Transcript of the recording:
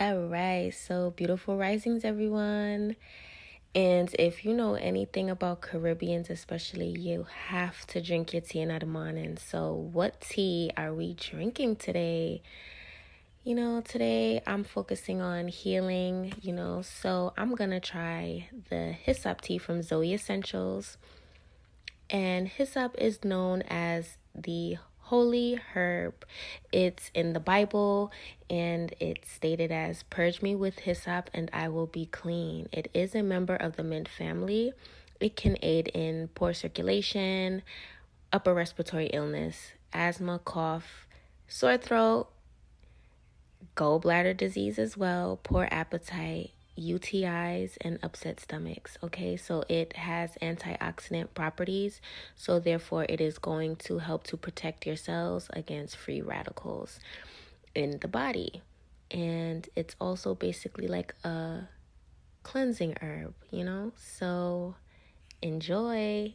All right, so beautiful risings, everyone. And if you know anything about Caribbeans, especially, you have to drink your tea in the morning. So, what tea are we drinking today? Today I'm focusing on healing, so I'm gonna try the Hyssop tea from Zoe Essentials. And hyssop is known as the holy herb. It's in the Bible and it's stated as purge me with hyssop and I will be clean. It is a member of the mint family. It can aid in poor circulation, upper respiratory illness, asthma, cough, sore throat, gallbladder disease as well, poor appetite, UTIs, and upset stomachs. Okay, so it has antioxidant properties, so therefore it is going to help to protect your cells against free radicals in the body. And it's also basically like a cleansing herb, so enjoy.